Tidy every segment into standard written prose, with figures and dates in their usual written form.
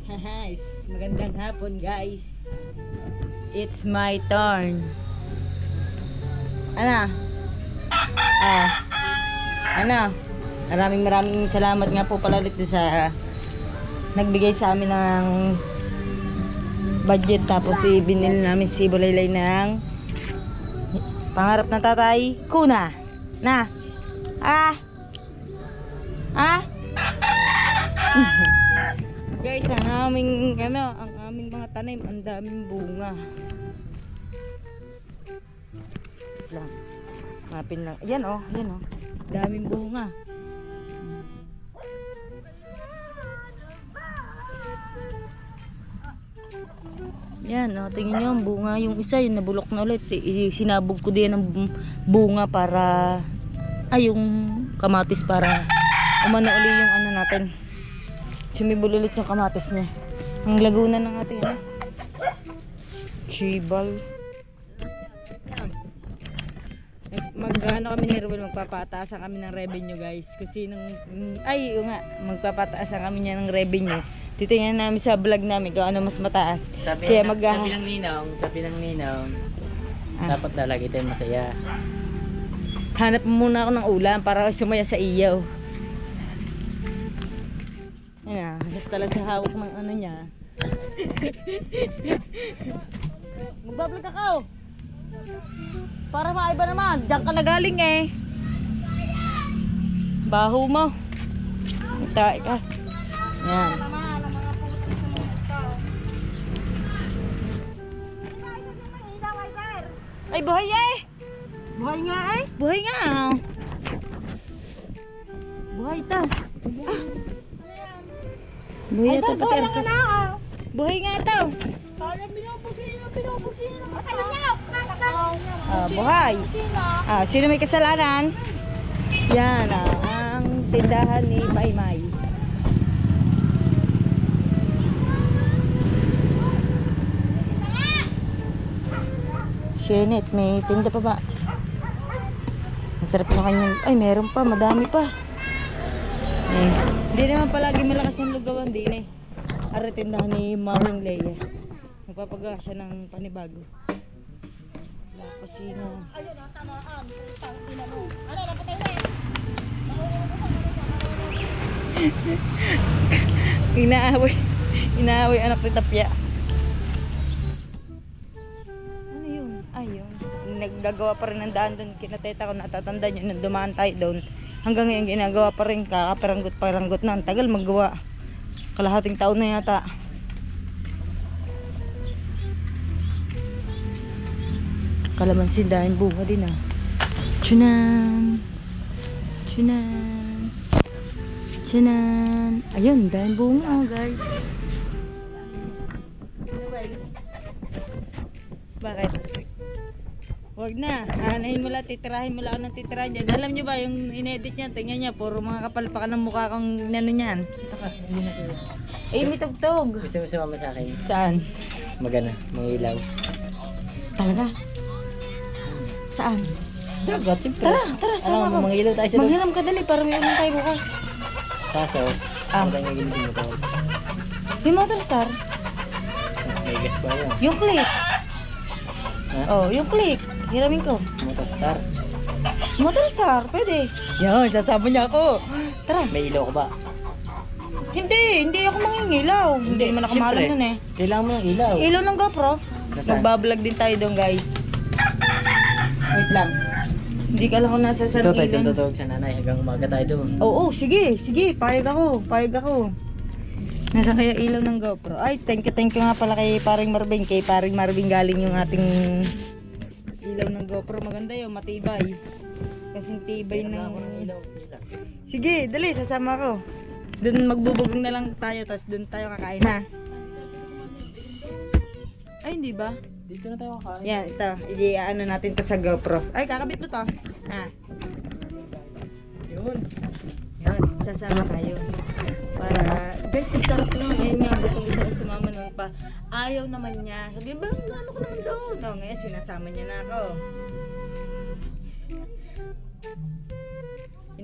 Guys, magandang hapon guys. It's my turn. Ano? Ano? Maraming salamat nga po pala ulit sa nagbigay sa amin ng budget, tapos binili namin si Bulaylay ng pangarap ng tatay, kuna. Na. Guys, ang aming mga tanim, ang daming bunga. Lang. Mapin lang. Yan oh. Daming bunga. Yan oh, tingin niyo ang bunga, yung isa yung nabulok na ulit. Sinabog ko din ng bunga para yung kamatis para umano uli yung ano natin. Sumibol ulit yung kamatis niya. Ang laguna ng ating chibal. Magano kami ni Ruel, magpapataasan kami ng revenue guys. Kasi magpapataasan kami niya ng revenue. Titingnan namin sa vlog namin kung ano mas mataas. Sabi ng ninong, dapat lalagi tayo masaya. Hanap muna ako ng ulam para sumaya sa iyaw. Ayan, basta lang sa hawak ng ano niya. Magbablog ako. Para maiba naman, diyan ka nagaling eh. Baho mo. Magtae ka. Yan. Ay, buhay eh. Buhay nga eh. Buhay nga. Buhay ta. Buhay ito pati ako. Buhay nga ito. Buhay. Sino may kasalanan? Yan ang tindahan ni Maymay. Shenit, may tinda pa ba? Masarap na kanyang. Ay, meron pa, madami pa. Hindi naman palagi malakas ang lugawan din eh. Ara tindahan ni Maring Leia. Magpapagawa siya ng panibago. Kusina. Ayun, tamaan. Tangina mo. Ano, napatay na eh. Inaaway anak ni Tapya. Ano yun? Ayun. Naggagawa pa rin ng daan doon. Kinateta ko, natatanda nyo nung dumaan tayo doon. Hanggang ngayon ginagawa pa rin, kakaparanggot na. Ang tagal maggawa. Kalahating taon na yata. Kalamansi dahil bunga din Chunan. Ayun, dahil bunga guys. Bakit? Wag na. Anahin mo lang, titirahin mo lang ng titirahin dyan. Alam nyo ba yung inedit niya? Tingnan niya, puro mga kapalpakan ng mukha kong nano niyan. May tugtog. Gusto mo sumama sa akin? Saan? Magana, mga ilaw. Talaga? Saan? Dapat, siyempre. Tara, sama ko. Mga ilaw tayo sa Manghiram ka dali para may ulan tayo bukas. Kaso, ano tayo nga ginitin mo to? Yung Motor Star? May gas pa yun. Yung click. Ha? Oh, yung click. Hiramin ko. Motostar. Motor Star, pwede. Yan, sasama niya ako. Tara. May ilaw ka ba? Hindi ako mangingilaw. Hindi naman nakamalan nun eh. Kailangan mo ng ilaw. Ilaw ng GoPro. Nasaan? Magbablog din tayo doon guys. Wait lang. Hindi ka lang ako nasa San Ito tayo Ilan. tututulog sa nanay hanggang umaga tayo doon. Oo, sige. Payag ako. Nasa kaya ilaw ng GoPro. Ay, thank you nga pala kay Paring Marvin. Kay Paring Marvin galing yung ating ilaw ng GoPro. Maganda yun, matibay. Kasing tibay ng... ilaw. Sige, dali, sasama ko. Doon magbubugong na lang tayo, tapos doon tayo kakain ha. Ay, hindi ba? Dito na tayo kakain. Yan, ito. I-ano natin to sa GoPro. Ay, kakabit mo to. Yun. Yan, sasama tayo. Para, guys, yung sarap nun. Ayun nga, gustong gusto ko sumama nun pa. Ayaw naman niya. Sabi ba, ano ko naman doon? No, ngayon, sinasama niya na ako.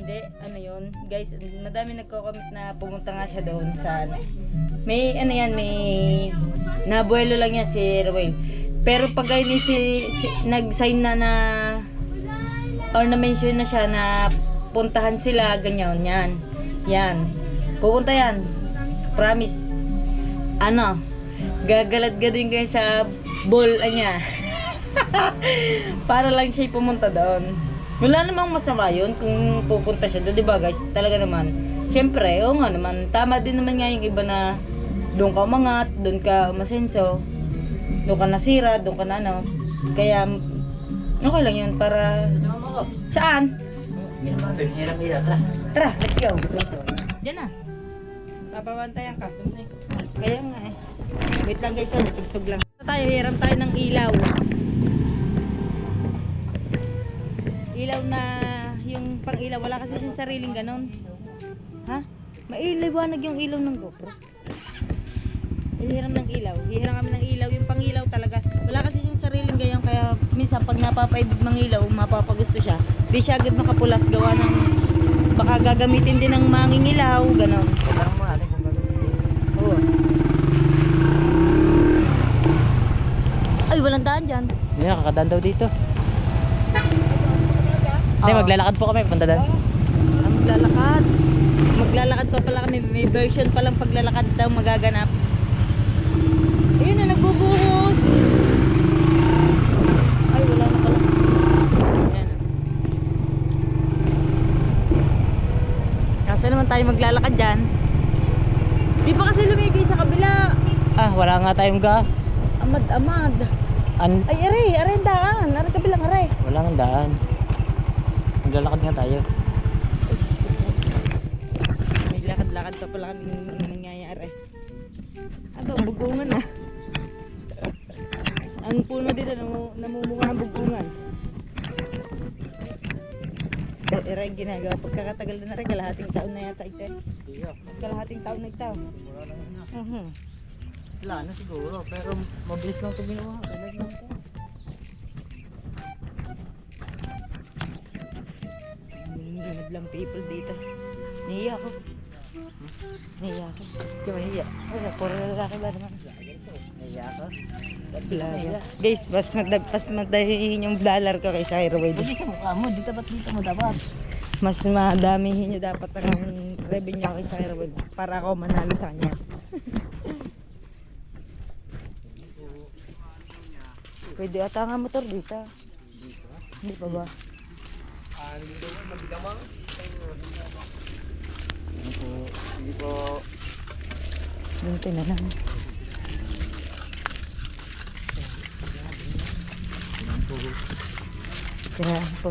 Hindi, ano yun. Guys, madami nagko-comment na pumunta nga siya doon sa ano. May, ano yan, may nabuelo lang yan si Ruel. Pero pag ayun nag-sign na or na-mention na siya na puntahan sila, ganyan, yan. Yan. Pupunta yan. Promise. Ano, gagalat-gadin kayo sa ball niya. Para lang siya pumunta doon. Wala namang masama yun kung pupunta siya doon, di ba guys? Talaga naman. Siyempre, oo nga naman. Tama din naman nga yung iba na doon ka umangat, doon ka umasenso, doon ka nasira, doon ka na ano. Kaya, okay lang yun para... Sumama ko. Saan? Hiram ila, tara. Tara, let's go. Diyan na. Papabantayan ka. Kaya nga eh. Wait lang guys, tugtog lang. Tayo, hiram tayo ng ilaw. Ilaw na yung pang ilaw, wala kasi siyang sariling ganon. Ha? Mailiwanag yung ilaw ng GoPro. Hihiram ng ilaw. Hihiram kami ng ilaw, yung pang ilaw talaga. Wala kasi yung sariling ganyan, kaya minsan pag napapaibig mang ilaw, mapapagusto siya. Di siya agad makapulas, gawa ng baka gagamitin din ng manging ilaw, ganon. Parang mo natin kung gagawin. Oo. Ay, walang daan dyan. Hindi, nakakadaan daw dito. Hindi, maglalakad po kami, punta doon. Maglalakad. Maglalakad pa pala kami. May version palang paglalakad daw magaganap. Ayun na, nagbubuhos. Ay, wala na pala. Ayan. Kasi naman tayo maglalakad dyan. Di pa kasi lumigay sa kabila. Ah, wala nga tayong gas. Amad. Ay, aray ang daan. Aray kabilang aray. Wala nga daan. Maglalakad nga tayo. May lakad-lakad pa pala kami nangyayari. Ano, bugungan na. Ang puno dito, namumunga ng bugungan. Aray, ginagawa. Pagkakatagal na rin, kalahating taon na yata ito. Kalahating taon na ito. Wala na. Wala na siguro, pero mabilis lang ito ginawa. Kailan lang ito. Lang people dito. Nahiya ako. Nahiya ako. Kaya mahiya. Wala, puro lalaki ba naman? Naiya ka? Blaga. Guys, mas madahihin yung dollar ko kaysa kay Ruel. Hindi sa mukha mo, dito mo dapat. Mas madamihin niya dapat ang revenue ko kaysa kay Ruel para ako manalo sa kanya. Pwede ata nga motor dito. Hindi pa ba? Hindi po. Dito na lang. Kaya po.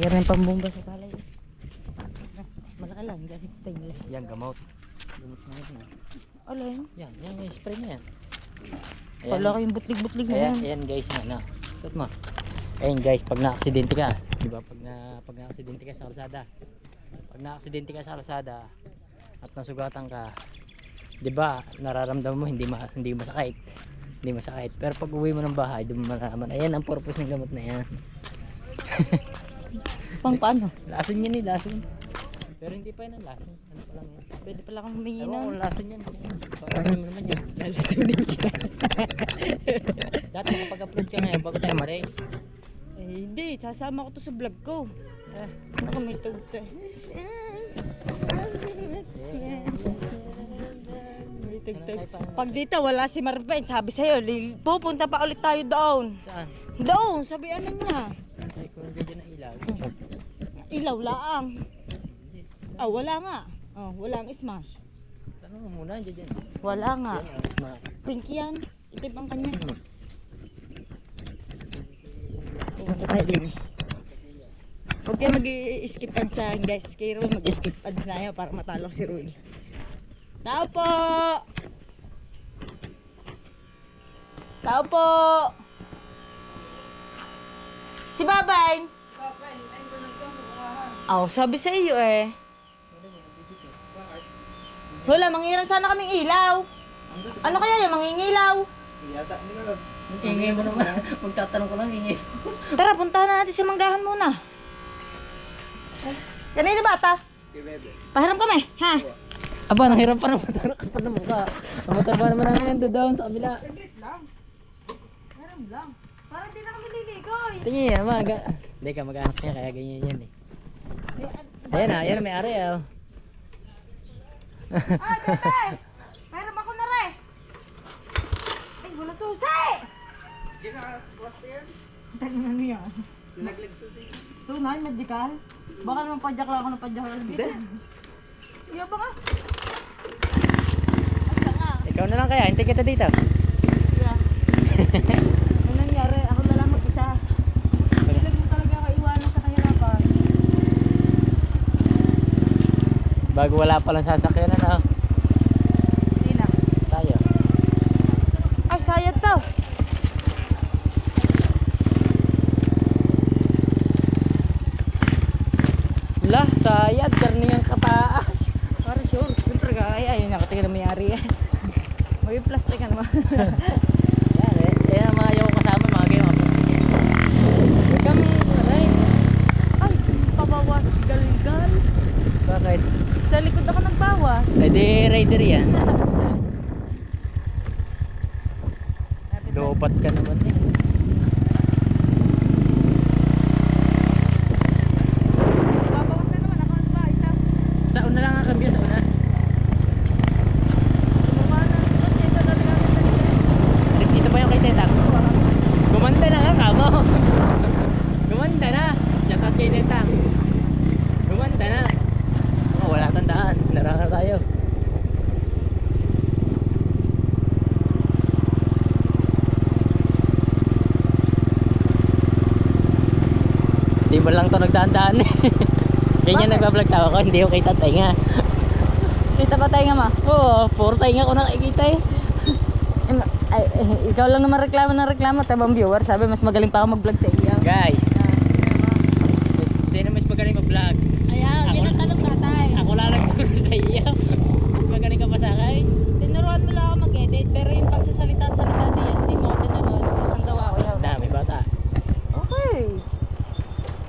Yan ang pambomba sa palay. Malaki lang, yan stainless. Yan, gamot. Gamot na yun. Alay. Yan yung spray na yan. Wala kayong butlig-butlig na yan. Ayan guys, ano. Stop mo. Ayan guys, pag na-aksidente ka, di ba? Pag na-aksidente ka sa kalsada. Pag na-aksidente ka sa kalsada at nasugatan ka, di ba? Nararamdaman mo hindi masakit. Hindi masakit. Pero pag uwi mo ng bahay, di mo malalaman. Ayan ang purpose ng gamot na yan. Pang paano? Lason yan lason. Pero hindi pa yan ang lason. Ano pa lang yan. Pwede pala kang humingi Ewan ko na. lason yan. Ano naman yan. Lalasunin kita. Dati makapag-upload ka ngayon bago tayo ma-race. Eh, hindi, sasama ko to sa vlog ko. Ako may tugta. May tugtog. Pag dito wala si Marben, sabi sa'yo, pupunta pa ulit tayo doon. Saan? Doon, sabi ano niya. Ay, kung nandiyan na ilaw. Ilaw laang. Ah, wala nga. Oh, wala ang smash. Tanong mo muna, nandiyan. Wala nga. Yan ang smash. Pink yan. Itim ang kanya. Pumunta tayo din. Huwag kayo mag-skip ads sa guys. Kay Ruel mag-skip ads na yun para matalo si Ruel. Tao po! Tao po! Si Babay! Oh, sabi sa iyo eh. Wala, mangiram sana kaming ilaw. Ano kaya yung mangingilaw? Ingay mo naman. Magtatanong ko lang, ingay. Tara, puntahan na natin sa manggahan muna. Kanina bata? Pahiram kami, ha? Aba, nahirap pa naman. Pa naman ka. Ang motor ba naman namin nando down sa kabila. Saglit lang. Pahiram lang. Para hindi na kami liligoy. Tingin niya, hindi ka mag-anak niya, kaya ganyan yan eh. Ayan na, may ari ah. Ay, bebe! Pahiram ako na rin. Ay, wala susi! Ginaka-plastic yan? Tagnan niya. Nilaglag susi. Tunay, magical. Baka naman padyak lang ako ng padyak lang dito. Iya ba nga? Asa nga? Ikaw na lang kaya, hintay kita dito. Yeah. Ano nangyari? Ako na lang mag-isa. Kailan mo talaga kaiwanan sa kahirapan? Bago wala palang sasakyan na. Hindi na. Tayo. Ay, sayad to. Lah, sayad, karning ang kataas. Para sure. Siyempre kaya. Ayun, nakatingin na mayari yan. May plastic ka naman. Yan eh. Yan ang mga yung kasama, mga kayo, mga plastic. Huwag kang aray. Ay, pabawas. Galgal. Bakit? Sa likod ako nagbawas. Pwede rider yan. Lobat ka naman eh. Babawas na naman. Ako nagbawas na. Sa una lang ang kambyo, sa una. Lumanan. Kasi ito na lang. Ito pa yung kay Tetang. Gumanda na nga kamo. Gumanda na. Shout out kay Tetang. Gumanda na. Oh, wala tandaan. Naraka tayo. Di ba lang to nagdaan-daan eh. Ganyan nagbablog tao ko, hindi ko kay tatay nga. Kita pa tayo nga ma. Oo, puro tayo nga ko nakikita eh. Ay, ikaw lang naman reklamo ng reklamo. Tabang viewer, sabi mas magaling pa ako mag-vlog sa iyo. Guys, sino mas magaling mag-vlog? Ayan, Ako- yun ang tanong tatay. Ako lalagturo sa iyo. Mas magaling ka pa sa akin. Tinuruan mo lang ako mag-edit, pero yung pagsasalita-salita diyan, hindi mo ako tinanong. Isang daw ako yun. Dami bata. Okay.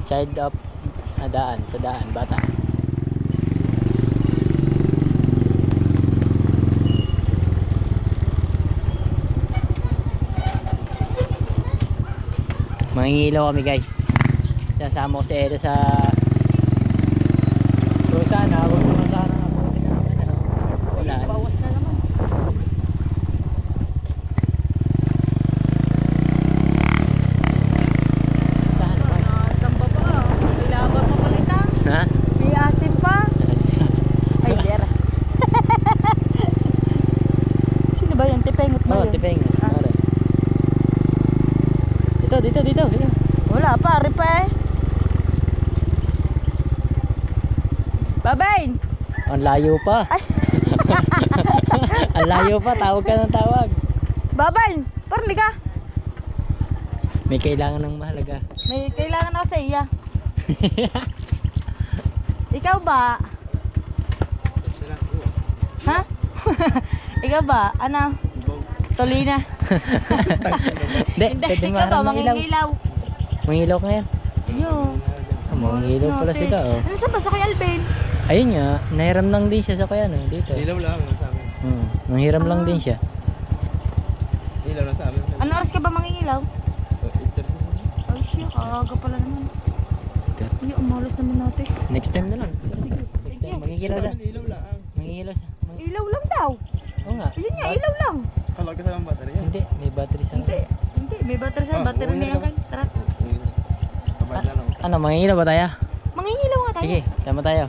Child of daan, sa daan, bata. Mangingilaw kami guys. Sasama ko si Edo sa sana, huwag naman sana ako wala. Bawas na naman. Saan ba? Tamba pa. Kailangan pa palita. Ha? May asim pa. Ay, dera. Sino ba yan? Tipengot ba Oh, yun? tipeng. Ah. Dito. Wala pa, ari pa eh. Babain! Ang layo pa. Ang layo pa, tawag ka ng tawag. Babain! Parang di ka. May kailangan ng mahalaga. May kailangan ako sa iya. Ikaw ba? Ha? Ikaw ba? Ano? Tolina? Hindi, Hindi, pwede ikaw ba? maharap ng ilaw. Mangingilaw? Mangilaw ka yan. Yun. Mangilaw pala sila oh. Ano sa ba sa Kuya Alvin? Ayun nga, nahiram lang din siya sa kaya no, dito. Ilaw lang sa amin. Nanghiram lang din siya. Ilaw lang sa amin. Ano oras ka ba mangingilaw? Internet. Ay siya, kaaga pala naman. God. Ay, umalas naman natin. Next time na lang. Next time, mangingilaw Sa sa. amin ilaw lang. Mangingilaw sa. Ilaw lang daw. Oo nga. Ayun nga, ilaw lang. Kalawag ka sa mga battery yan. Hindi, may battery sa. Hindi, hindi. May battery sa Ah, battery uwi na niya lang. kan. Tara. Kabayad na lang. Ano, mangingilaw ba tayo? Mangingilaw nga tayo. Sige, sama tayo.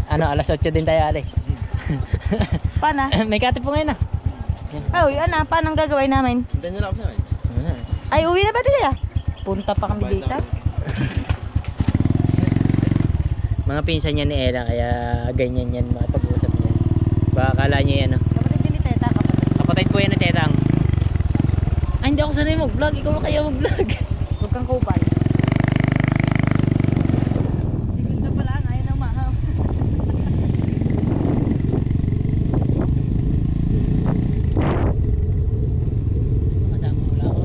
Ano, alas 8 din tayo, Alex. Paano? May katip po ngayon ah. Ay, ano? Paano ang gagawin namin? Hintayin nyo lang ako sa akin. Ano? Ay, uwi na ba tayo? Punta pa kami Kabayad dito. na ako. Mga pinsan niya ni Ella, kaya ganyan yan, makipag-usap niya. Baka akala niya yan, Kapatid din ni Teta, kapatid. kapatid po yan ng tetang. Ay, hindi ako sanay mag-vlog, ikaw na kaya mag-vlog. Huwag kang kupal. Tigil na pala, ayaw na umahaw. Kasama, wala ako.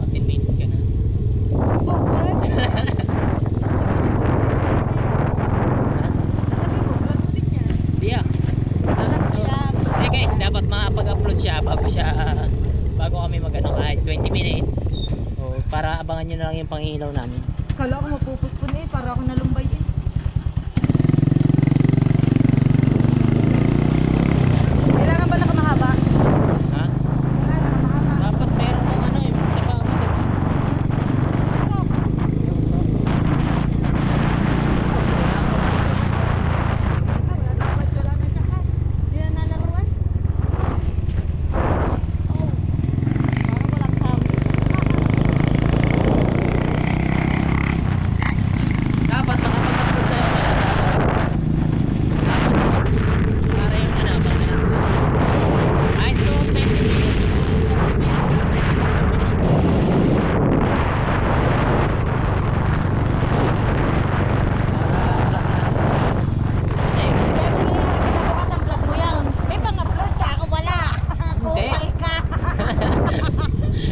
dapat makapag-upload siya bago kami mag-ano kahit 20 minutes. O, para abangan nyo na lang yung pangilaw namin. Kala ko mapupuspon eh, para ako nalumbay eh. Kailangan ba nakamahaba? Ha? Dapat meron ng ano eh, sa paa mo, diba? Dapat makapag-upload tayo kaya para yung ano, kahit to 20 minutes. Kasi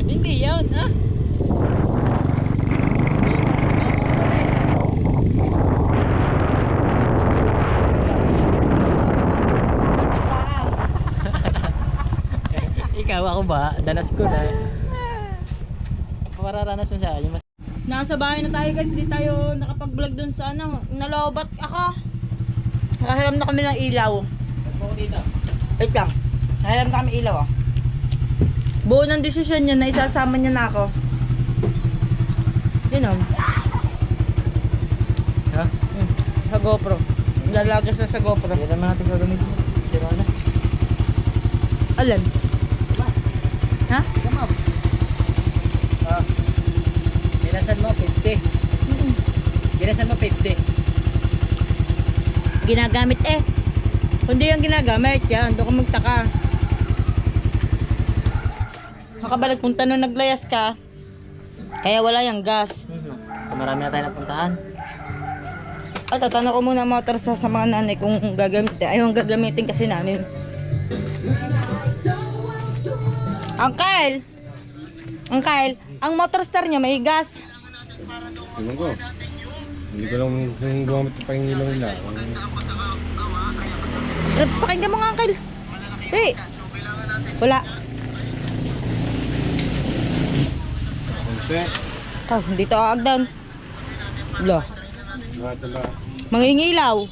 hindi yun, ah. Ikaw, ako ba? Danas ko na. Mararanas mo sa akin. Nasa bahay na tayo guys, hindi tayo nakapag-vlog dun sa ano, nalobat ako. Nakahiram na kami ng ilaw. Mo dito. Wait lang, nakahiram na kami ilaw ah. Buo ng desisyon niya na isasama niya na ako. Yun oh. Ha? Sa GoPro. Lalagas na sa GoPro. Hindi naman natin gagamitin. Sira na. Alan? Ha? Come up. Ah. Binasan mo 50. Binasan mo 50. Ginagamit eh. Kundi yung ginagamit yan, doon ka magtaka. Makabalag kung tanong naglayas ka, kaya wala yung gas. Marami na tayo napuntahan. At tatanong ko muna motor sa mga nanay kung gagamitin. Ayaw gagamitin kasi namin. Uncle! Uncle, ang motor star niya may gas. Alam ko. Hindi ko lang yung gumamit ng pangilaw nila. Pakinggan mo nga, Uncle. Hey! Wala. Konti. Oh, dito aagdan. Blah. Mangingilaw.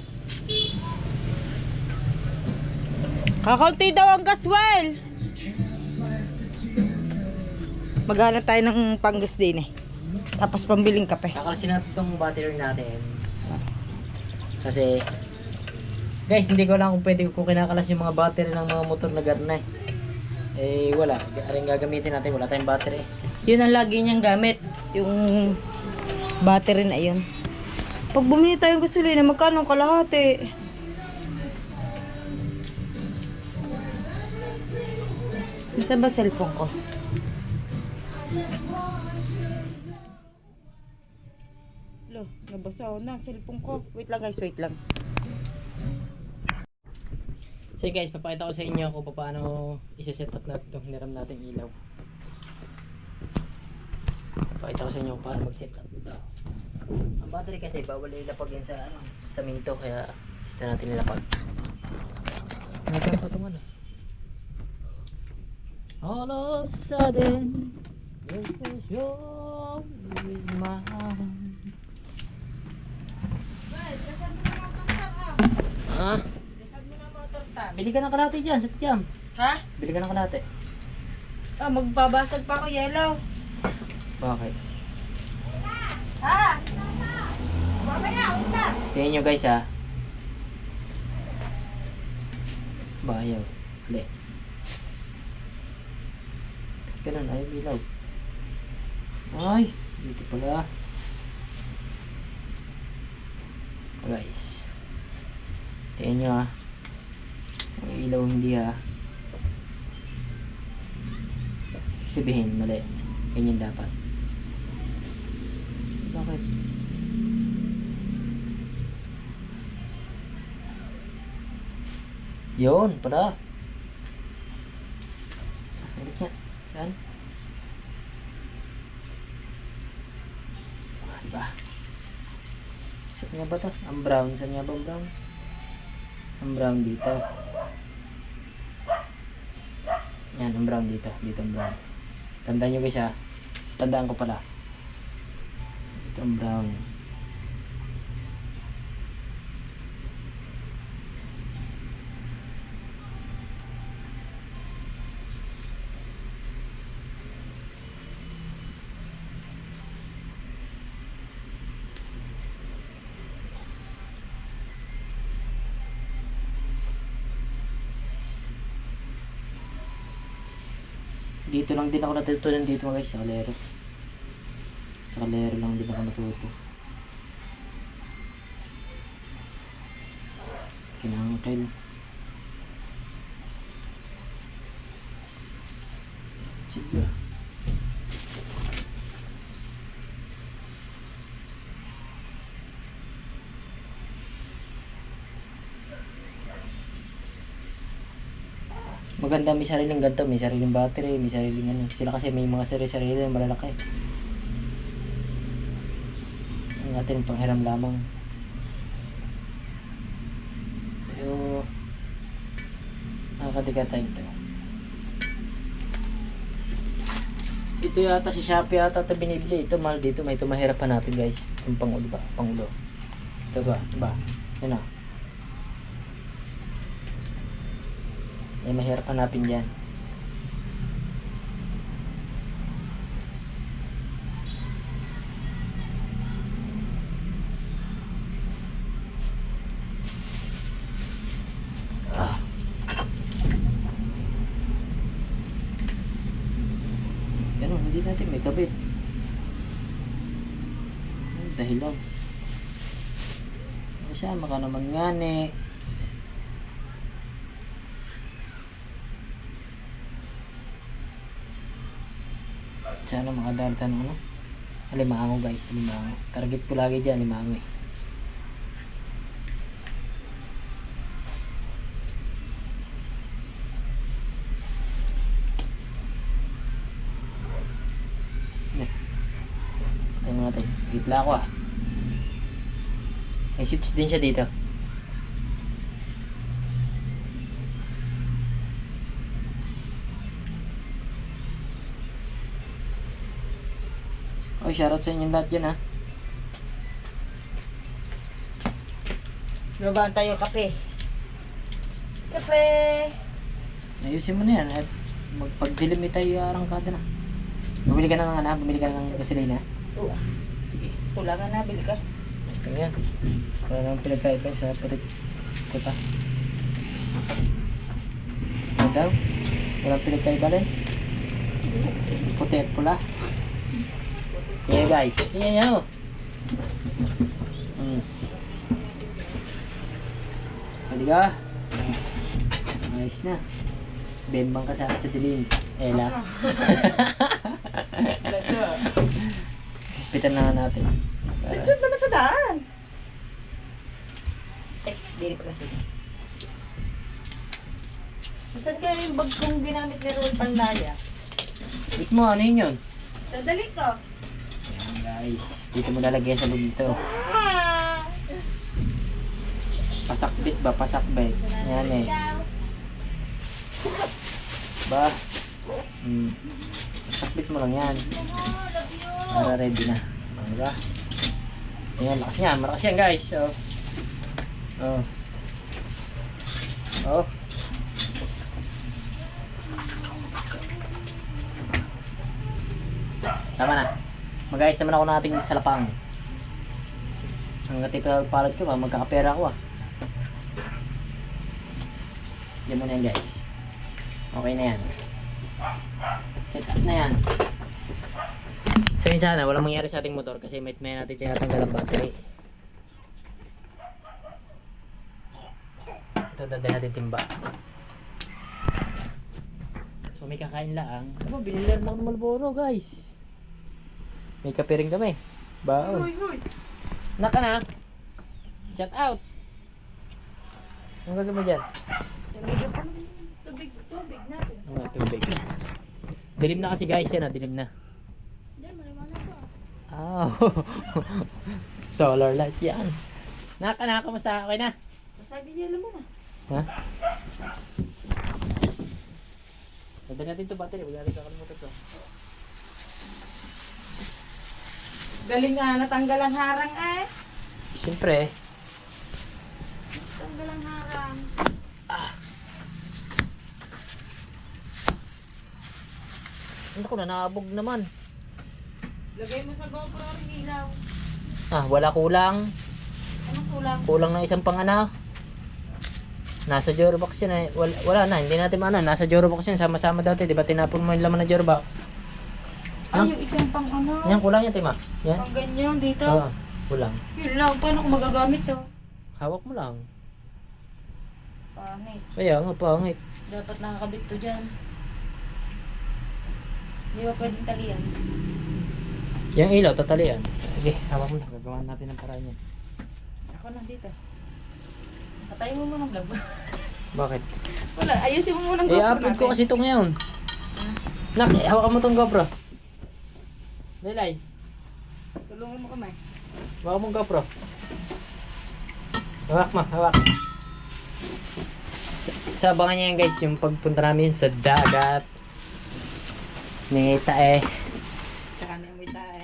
Kakaunti daw ang gas well. Maghanap tayo ng panggas din eh. Tapos pambiling kape. Kakalasin natin itong battery natin. Kasi guys, hindi ko lang kung pwede kung kinakalas yung mga battery ng mga motor na garna eh. Wala. Aring gagamitin natin. Wala tayong battery. Yun ang lagi niyang gamit. Yung battery na yun. Pag bumili tayong gasolina, magkano ang kalahati? Saan ba cellphone ko? Lo, nabasa ako na cellphone ko. Wait lang guys, wait lang. So guys, papakita ko sa inyo kung paano isa-set up natin itong hiniram nating ilaw. Papakita ko sa inyo kung paano mag-set up ito. Ang battery kasi bawal ilapag yan sa minto, kaya dito natin ilapag. Nagkang patungan ah. All of a sudden, your is mine. Ah? Bili ka ng kalate dyan, sa tiyam. Ha? Bili ka ng kalate. Ah, magbabasag pa ako yellow. Bakit? Ha? Mamaya, unta. Tingnan nyo guys ha. Bayaw. Hali. Ganun, ayaw bilaw. Ay, dito pala. Guys. Tingnan nyo ha. Ang ilaw hindi ha. Sabihin, mali. Ganyan dapat. Bakit? Yun, pala. Balik niya. Saan? Ah, diba? Saan nga ba ito? Ang brown. Saan nga ba ang brown? Ang brown dito. Yan, ang brown dito. Dito ang brown. Tandaan nyo guys ha. Tandaan ko pala. Dito ang brown. Dito lang din ako natutunan dito mga guys, sa kalero. Sa kalero lang din ako natuto. Kinangkel. Sige. Maganda, may sariling ganito, may sariling battery, may sariling ano. Sila kasi may mga sarili-sarili na malalaki. Ang atin panghiram lamang. Pero nakakatiga tayo ito. Ito yata si Shopee yata ito binibili. Ito mahal dito, may ito mahirap hanapin guys. Yung pangulo ba? Pangulo. Ito ba? Yan o. Ay mahirap hanapin dyan. Ganun, hindi natin may kabit. Dahil lang. Kasama ka naman nga eh. Sana makadalta ng ano? Alimango guys, alimango. Target ko lagi dyan, alimango eh. Ayun natin, gitla ko ah. May switch din siya dito. Oh, shoutout sa inyong lahat dyan ha. Nabaan tayo kape. Kape! Ayusin mo na yan at magpagdilim tayo arangkada na. Bumili ka na ng ano, bumili ka ng gasolina. Oo. Sige. Pula nga na, bili ka. Basta yan. Wala nang pinagkaiba sa puti. Puta. Ano daw? Walang pinagkaiba rin? Puti at pula. Yeah guys, tingnan nyo. Pwede ka? Ayos na. Bembang ka sa akin sa dilim. Ela. Pitan na natin. Sud naman sa daan. Dili pala. Saan kaya yung bag kong ginamit ni Roy Panlayas? Wait mo, ano yun yun? Dadali ko. Ayan guys, dito mo lalagay sa loob nito. Pasakbit ba? Pasakbit. Yan eh. Ba? Pasakbit mo lang yan. Para ready na. Diba? Ayan, lakas niya. Malakas yan guys. So, oh. Tama na. Mag-ayos naman ako ng ating salapang. Ang palad ko ba, magkakapera ako ah. Yan mo na yan guys. Okay na yan. Set up na yan. So yun sana, walang mangyari sa ating motor kasi may natin tinatanggal ang battery. Ito dadali natin timba. So may kakain lang. Ano, binili lang ng Marlboro guys. May kape rin kami. Baon. Naka na. Shout out. Ang gagawin mo dyan? Tubig natin. Tubig. Dilim na kasi guys yan, dilim na. Oh. Solar light yan. Naka, kamusta? Okay na? Sabi niya, alam mo na. Ha? Dali natin ito battery. Huwag natin kakalimutan ito. Galing nga, natanggal ang harang eh. Siyempre. Natanggal ang harang. Ano ko na, naabog naman. Lagay mo sa GoPro rin ilaw. Wala kulang. Anong kulang? Kulang ng isang pangana. Nasa Jorobox yun eh. Wala na, hindi natin maano. Nasa Jorobox yun, sama-sama dati. Di ba tinapon mo yung laman ng Jorobox? Ay, yung isang pang ano. Yan, kulang yan, Tima. Yan. Pang ganyan dito. Oo, kulang. Yun lang, paano ko magagamit to? Hawak mo lang. Pangit. Kaya nga, pangit. Dapat nakakabit to dyan. Hindi ba pwedeng talian? Yung ilaw, tatalian. Sige, hawak mo na. Gagawa natin ng paraan yan. Ako na dito. Patayin mo muna vlog. Bakit? Wala, ayusin mo muna ang GoPro I-upload ko kasi ito ngayon. Nak, hawakan mo tong GoPro. Laylay, Tulungan mo kamay. hawakan mo GoPro. Hawak mo, hawak. Sabangan niya yan guys, yung pagpunta namin sa dagat. Ni Tae. Tsaka na yung may tae.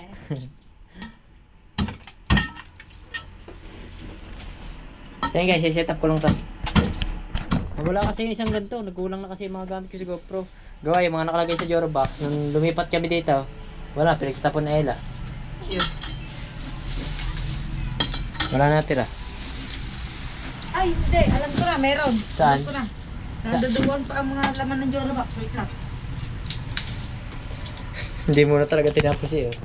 So yun guys, set up ko lang to. Wala kasi yung isang ganito, nagkulang na kasi yung mga gamit ko sa GoPro. Gawa yung mga nakalagay sa Jorobox. Nung lumipat kami dito, wala, pinagtatapon na Ella. Yun. Wala natira. Ay, hindi. Alam ko na, meron. Saan? Alam ko na. Nandudugon pa ang mga laman ng Jorobox. Wait lang. Hindi mo na talaga tinapos eh. Oh.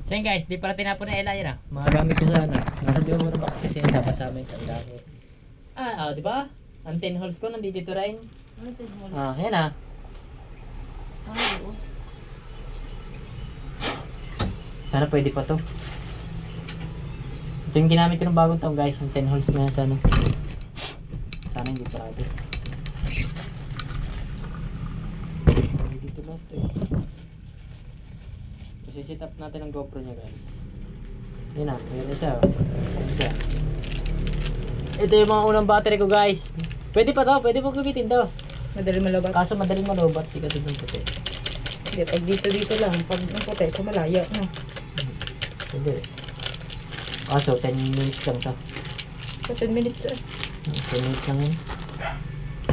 So yun guys, di pala tinapon na Ella yun ah. Mga gamit ko sana. Nasa Jorobox kasi napasama yung gamit. Di ba? Ang 10 holes ko nandito ito rin. Ano ito? Yan ah. Oo. Sana pwede pa to. Ito yung ginamit ko ng bagong taon guys, yung 10 holes na yan sana. Sana hindi parado. Dito lahat eh. Kasi set up natin ang GoPro niya guys. Yan na, mayroon isa. Isa. Ito yung mga unang battery ko guys. Pwede pa to, pwede mo gamitin to. Madali malabat. Kaso madaling malobat, di ka dun puti. Hindi, pag dito lang. Pag ang puti, sa malaya. No? Pwede. Kaso 10 minutes lang to. So, 10 minutes eh. 10 minutes lang yun.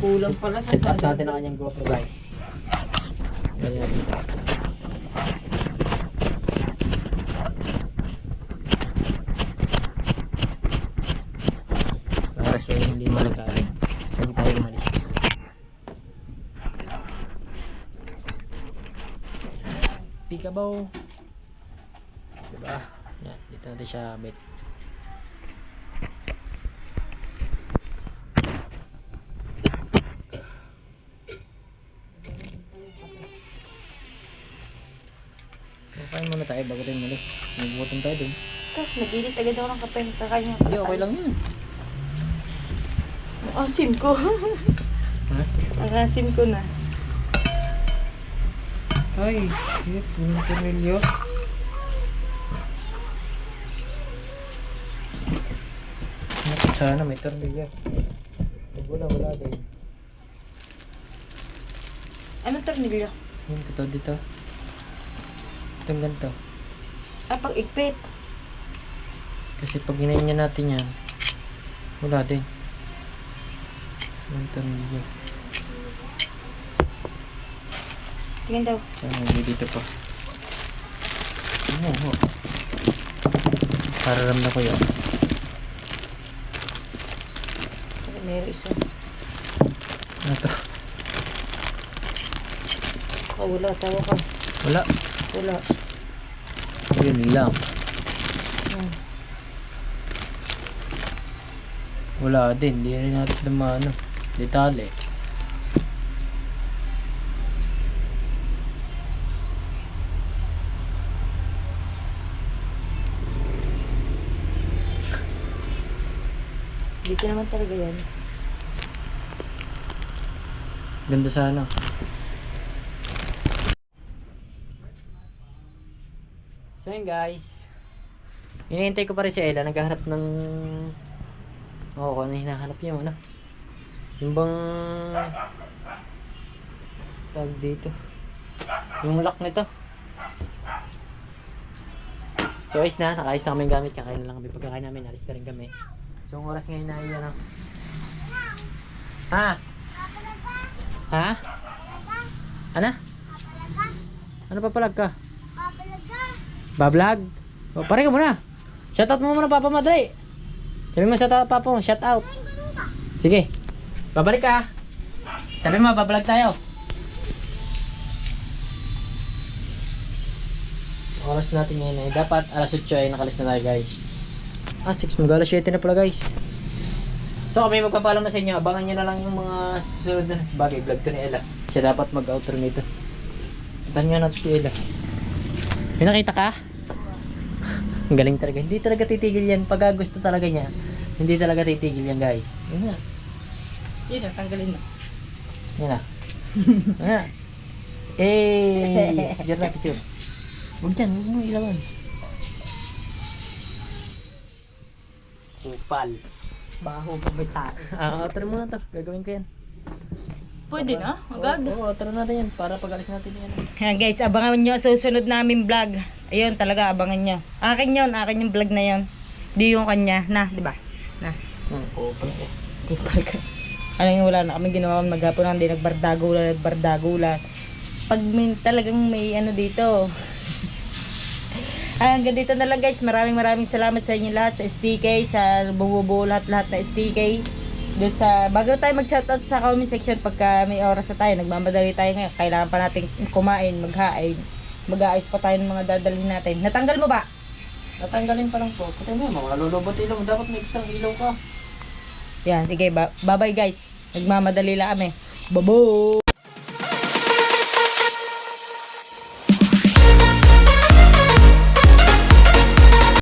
Kulang pala sa Set up natin ang kanyang GoPro guys. Ganyan natin ito. Para siya hindi malagaling. Huwag tayo umalis. Peekaboo. Diba? Yan, dito natin siya bit. Kain muna tayo bago tayo malis. Nagugutom tayo dun. Ito, nag-init agad ako ng kape. Kakain niya. Hindi, okay lang yun. Ang asim ko. Ha? Ang asim ko na. Ay, shit. Yung tornilyo. Sana may tornilyo. Pag wala din. Anong tornilyo? Yun, dito. Itong ganito. Pang igpit. Kasi pag ginanya natin yan, wala din. Yung tornilyo. Tingin daw. Sana hindi dito pa. Oo. Para ramdam ko yun. Meron isa. Ano to? Wala. Tawa ka. Wala. Wala. Yun lang. Wala din. Hindi rin natin naman detalye. Dito naman talaga yan. Ganda sana. So yun guys. Hinihintay ko pa rin si Ella. Naghahanap ng... Oo, kung ano hinahanap niya. Ano? Yung bang... tawag dito. Yung lock nito. So ayos na, nakaayos na kami yung gamit. Kakain na lang kami. Pagkakain namin, alis na rin kami. So ang oras ngayon na yun, ano? Ha? Ha? Ano? Ano pa palag ka? Bablog? O, pare ka muna. Shoutout mo muna Papa Madre. Sabi mo shoutout Papa mo, shoutout. Sige. Babalik ka. Sabi mo, bablog tayo. Oras natin ngayon eh. Dapat alas 8 ay nakalis na tayo guys. 6 mag-alas 7 na pala guys. So kami magpapaalam na sa inyo. Abangan nyo na lang yung mga susunod na bagay vlog to ni Ella. Siya dapat mag-outro nito. Puntahan nyo natin si Ella. May nakita ka? Ang galing talaga. Hindi talaga titigil yan. Pag gusto talaga niya, hindi talaga titigil yan guys. Yun na. Yun na, tanggalin mo. Yan na. Yan na. Eh, diyan na picture. Huwag dyan, huwag mo ilawan. Kupal. Baho pa may tayo. Tara muna to. Gagawin ko yan. Pwede na? Agad. Oo, tara natin yan. Para pag-alis natin yan. Ayan guys, abangan nyo sa susunod namin vlog. Ayun, talaga abangan nyo. Akin yung vlog na yun. Di yung kanya. Na, di ba? Na. Kupal eh. Ano yung wala na kami ginawa maghapon hindi nagbardagulan. Pag talagang may ano dito. Hanggang dito na lang guys. Maraming salamat sa inyo lahat sa STK, sa bubuo lahat na STK. Doon sa bago tayo mag-shoutout sa comment section pagka may oras na tayo, nagmamadali tayo ngayon. Kailangan pa natin kumain, maghain. Mag-aayos pa tayo ng mga dadalhin natin. Natanggal mo ba? Natanggalin pa lang po. Pati mo, mga lulubot ilaw. Dapat may isang ilaw ka. Yan, sige, bye-bye guys. Nagmamadali lang kami. Bye-bye!